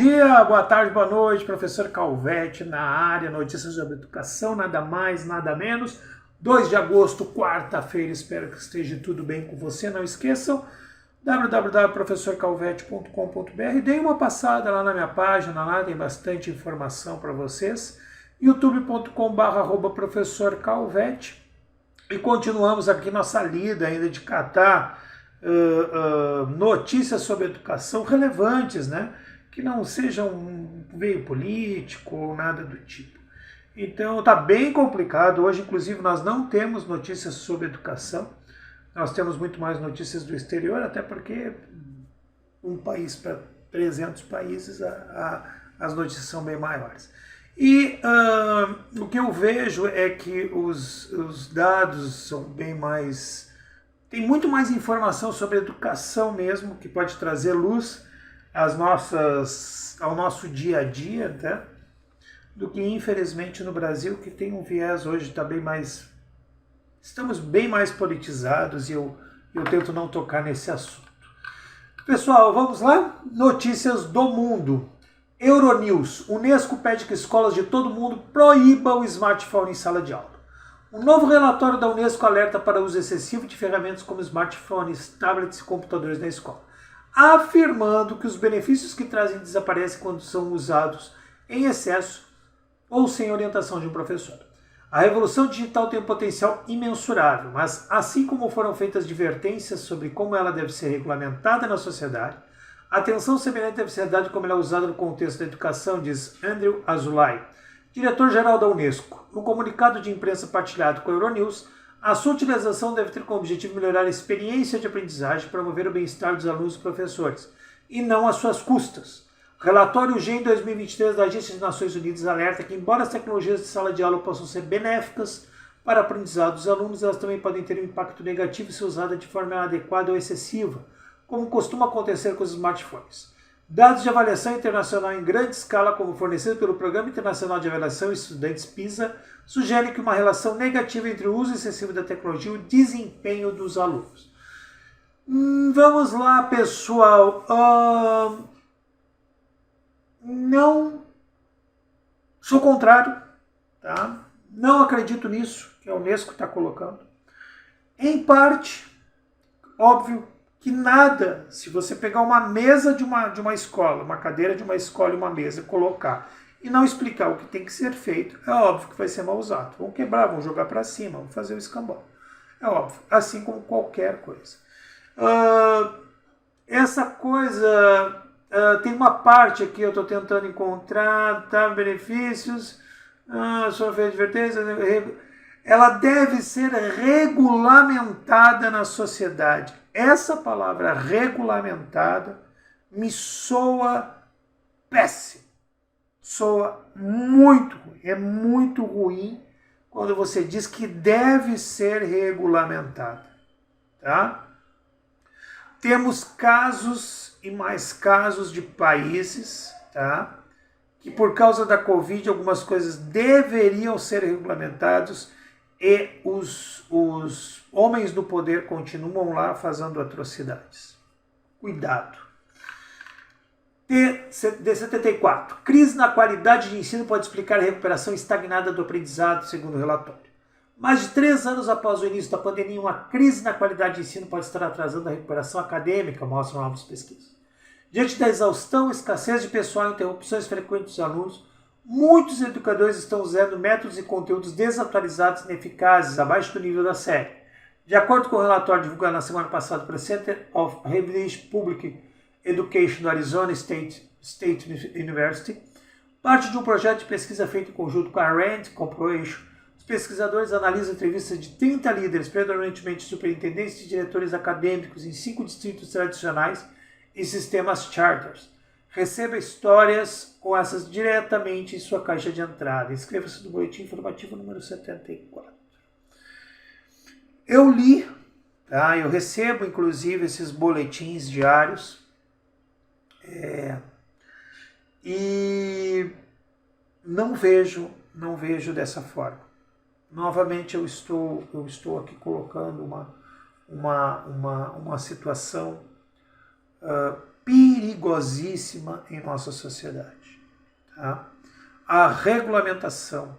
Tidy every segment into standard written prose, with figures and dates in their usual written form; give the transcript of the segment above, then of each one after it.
dia, boa tarde, boa noite, professor Calvetti na área, notícias sobre educação, nada mais, nada menos. 2 de agosto, quarta-feira, espero que esteja tudo bem com você. Não esqueçam, www.professorcalvetti.com.br. Deem uma passada lá na minha página, lá tem bastante informação para vocês. youtube.com/professor Calvetti. E continuamos aqui nossa lida ainda de catar notícias sobre educação relevantes, né? Que não sejam um veio político ou nada do tipo. Então está bem complicado. Hoje, inclusive, nós não temos notícias sobre educação. Nós temos muito mais notícias do exterior, até porque um país para 300 países as notícias são bem maiores. E o que eu vejo é que os dados são bem mais... Tem muito mais informação sobre educação mesmo, que pode trazer luz ao nosso dia a dia, tá? Do que infelizmente no Brasil, que tem um viés hoje, tá bem mais... Estamos bem mais politizados e eu tento não tocar nesse assunto. Pessoal, vamos lá? Notícias do mundo. Euronews. Unesco pede que escolas de todo mundo proíbam o smartphone em sala de aula. Um novo relatório da Unesco alerta para o uso excessivo de ferramentas como smartphones, tablets e computadores na escola, afirmando que os benefícios que trazem desaparecem quando são usados em excesso ou sem orientação de um professor. A revolução digital tem um potencial imensurável, mas assim como foram feitas advertências sobre como ela deve ser regulamentada na sociedade, a atenção semelhante deve ser dada como ela é usada no contexto da educação, diz Andrew Azoulay, diretor-geral da Unesco. No comunicado de imprensa partilhado com a Euronews, a sua utilização deve ter como objetivo melhorar a experiência de aprendizagem e promover o bem-estar dos alunos e professores, e não às suas custas. O relatório GEM 2023 da Agência das Nações Unidas alerta que, embora as tecnologias de sala de aula possam ser benéficas para o aprendizado dos alunos, elas também podem ter um impacto negativo se usadas de forma inadequada ou excessiva, como costuma acontecer com os smartphones. Dados de avaliação internacional em grande escala, como fornecido pelo Programa Internacional de Avaliação de Estudantes PISA, sugerem que uma relação negativa entre o uso excessivo da tecnologia e o desempenho dos alunos. Vamos lá, pessoal. Não sou contrário, tá? Não acredito nisso que a Unesco está colocando. Em parte, óbvio que nada, se você pegar uma mesa de uma escola, uma cadeira de uma escola e uma mesa, colocar e não explicar o que tem que ser feito, é óbvio que vai ser mal usado. Vão quebrar, vão jogar para cima, vão fazer o escambau. É óbvio, assim como qualquer coisa. Essa coisa... tem uma parte aqui, eu estou tentando encontrar, tá? Benefícios, sofrer advertência, ela deve ser regulamentada na sociedade. Essa palavra regulamentada me soa péssimo, soa muito ruim, é muito ruim quando você diz que deve ser regulamentada, tá? Temos casos e mais casos de países, tá? Que por causa da Covid algumas coisas deveriam ser regulamentadas e os homens do poder continuam lá fazendo atrocidades. Cuidado. D74. Crise na qualidade de ensino pode explicar a recuperação estagnada do aprendizado, segundo o relatório. Mais de 3 anos após o início da pandemia, uma crise na qualidade de ensino pode estar atrasando a recuperação acadêmica, mostram novas pesquisas. Diante da exaustão, escassez de pessoal e interrupções frequentes dos alunos, muitos educadores estão usando métodos e conteúdos desatualizados e ineficazes, abaixo do nível da série. De acordo com o relatório divulgado na semana passada pelo Center of Revised Public Education do Arizona State University, parte de um projeto de pesquisa feito em conjunto com a RAND Corporation, os pesquisadores analisam entrevistas de 30 líderes, predominantemente superintendentes e diretores acadêmicos em 5 distritos tradicionais e sistemas charters. Receba histórias com essas diretamente em sua caixa de entrada. Inscreva-se no boletim informativo número 74. Eu li, tá? Eu recebo inclusive esses boletins diários e não vejo dessa forma. Novamente eu estou aqui colocando uma situação perigosíssima em nossa sociedade. Tá? A regulamentação,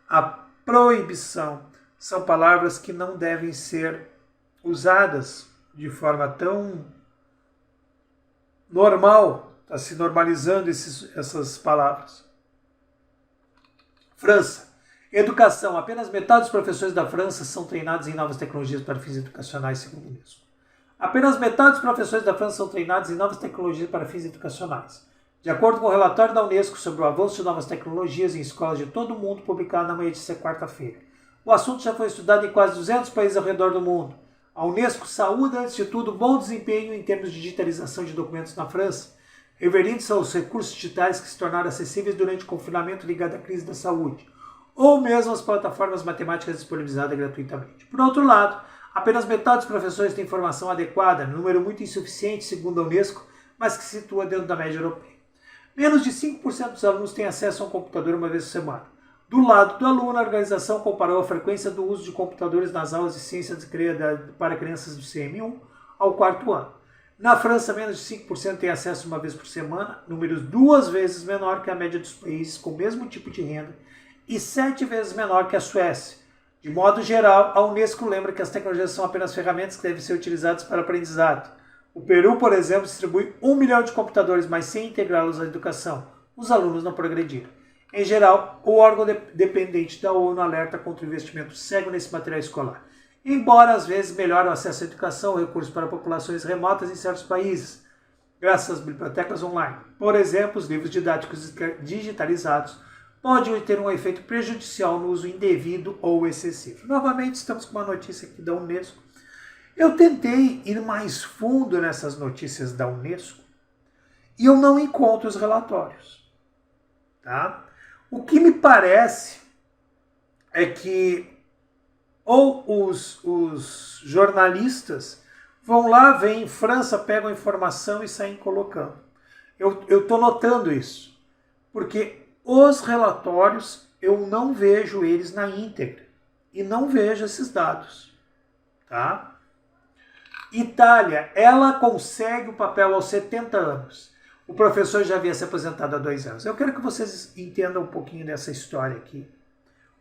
a proibição são palavras que não devem ser usadas de forma tão normal, está se normalizando essas palavras. França. Educação. Apenas metade dos professores da França são treinados em novas tecnologias para fins educacionais, segundo o Unesco. Apenas metade dos professores da França são treinados em novas tecnologias para fins educacionais. De acordo com o relatório da Unesco sobre o avanço de novas tecnologias em escolas de todo o mundo, publicado na manhã de quarta-feira. O assunto já foi estudado em quase 200 países ao redor do mundo. A Unesco saúda, antes de tudo, o bom desempenho em termos de digitalização de documentos na França, referindo-se aos recursos digitais que se tornaram acessíveis durante o confinamento ligado à crise da saúde, ou mesmo as plataformas matemáticas disponibilizadas gratuitamente. Por outro lado, apenas metade dos professores tem formação adequada, número muito insuficiente segundo a Unesco, mas que se situa dentro da média europeia. Menos de 5% dos alunos têm acesso a um computador uma vez por semana. Do lado do aluno, a organização comparou a frequência do uso de computadores nas aulas de ciências para crianças do CM1 ao quarto ano. Na França, menos de 5% têm acesso uma vez por semana, números 2 vezes menor que a média dos países com o mesmo tipo de renda e 7 vezes menor que a Suécia. De modo geral, a Unesco lembra que as tecnologias são apenas ferramentas que devem ser utilizadas para o aprendizado. O Peru, por exemplo, distribui 1 milhão de computadores, mas sem integrá-los à educação. Os alunos não progrediram. Em geral, o órgão dependente da ONU alerta contra o investimento cego nesse material escolar. Embora às vezes melhore o acesso à educação ou recursos para populações remotas em certos países, graças às bibliotecas online. Por exemplo, os livros didáticos digitalizados podem ter um efeito prejudicial no uso indevido ou excessivo. Novamente, estamos com uma notícia aqui da Unesco. Eu tentei ir mais fundo nessas notícias da Unesco e eu não encontro os relatórios. Tá? O que me parece é que ou os jornalistas vão lá, vêm em França, pegam a informação e saem colocando. Eu estou notando isso, porque os relatórios eu não vejo eles na íntegra e não vejo esses dados. Tá? Itália, ela consegue o papel aos 70 anos. O professor já havia se aposentado há 2 anos. Eu quero que vocês entendam um pouquinho dessa história aqui.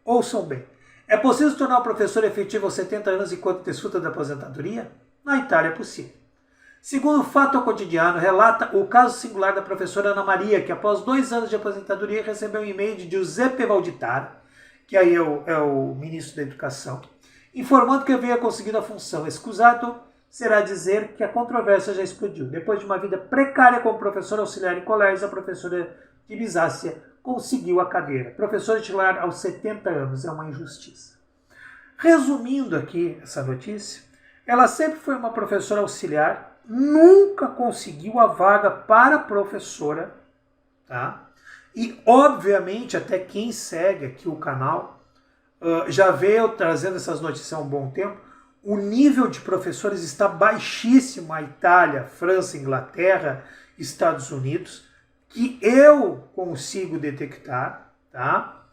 Ouçam bem. É possível se tornar o professor efetivo aos 70 anos enquanto desfruta da aposentadoria? Na Itália é possível. Segundo o Fato ao Cotidiano, relata o caso singular da professora Ana Maria, que após 2 anos de aposentadoria recebeu um e-mail de Giuseppe Valditara, que aí é o ministro da Educação, informando que havia conseguido a função. Escusado será dizer que a controvérsia já explodiu. Depois de uma vida precária como professora auxiliar em colégios, a professora de Bisácia conseguiu a cadeira. Professora titular aos 70 anos, é uma injustiça. Resumindo aqui essa notícia, ela sempre foi uma professora auxiliar, nunca conseguiu a vaga para professora, tá? E, obviamente, até quem segue aqui o canal já veio trazendo essas notícias há um bom tempo. O nível de professores está baixíssimo, a Itália, França, Inglaterra, Estados Unidos, que eu consigo detectar, tá?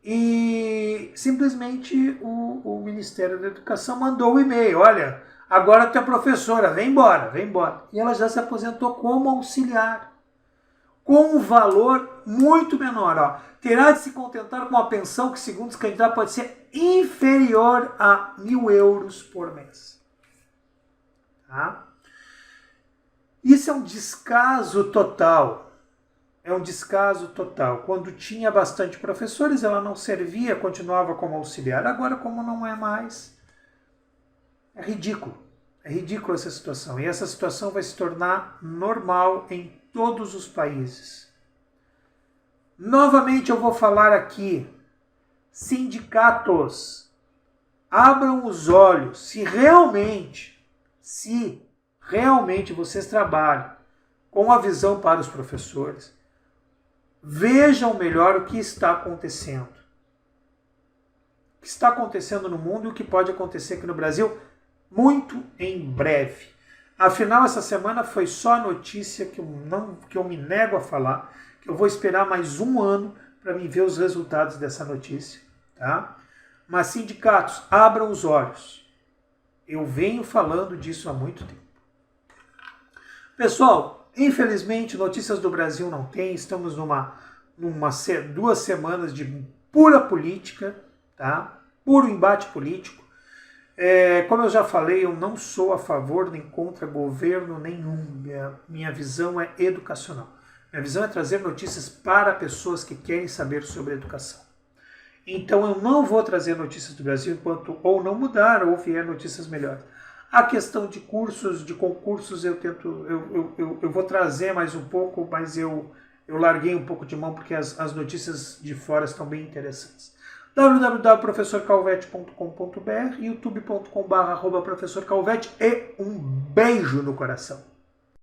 E simplesmente o Ministério da Educação mandou o e-mail, olha, agora tu é professora, vem embora, vem embora. E ela já se aposentou como auxiliar, com um valor muito menor. Ó. Terá de se contentar com uma pensão que, segundo os candidatos, pode ser inferior a 1.000 euros por mês. Tá? Isso é um descaso total. É um descaso total. Quando tinha bastante professores, ela não servia, continuava como auxiliar. Agora, como não é mais, é ridículo. É ridículo essa situação. E essa situação vai se tornar normal em todos os países. Novamente eu vou falar aqui. Sindicatos, abram os olhos. Se realmente vocês trabalham com a visão para os professores, vejam melhor o que está acontecendo. O que está acontecendo no mundo e o que pode acontecer aqui no Brasil muito em breve. Afinal, essa semana foi só a notícia que eu me nego a falar, que eu vou esperar mais 1 ano para me ver os resultados dessa notícia. Tá? Mas sindicatos, abram os olhos. Eu venho falando disso há muito tempo. Pessoal, infelizmente, notícias do Brasil não tem, estamos duas semanas de pura política, tá? Puro embate político. Como eu já falei, eu não sou a favor nem contra governo nenhum. Minha visão é educacional. Minha visão é trazer notícias para pessoas que querem saber sobre educação. Então eu não vou trazer notícias do Brasil enquanto ou não mudar ou vier notícias melhores. A questão de cursos, de concursos, eu vou trazer mais um pouco, mas eu larguei um pouco de mão porque as notícias de fora estão bem interessantes. www.professorcalvete.com.br, youtube.com/professorcalvete e um beijo no coração.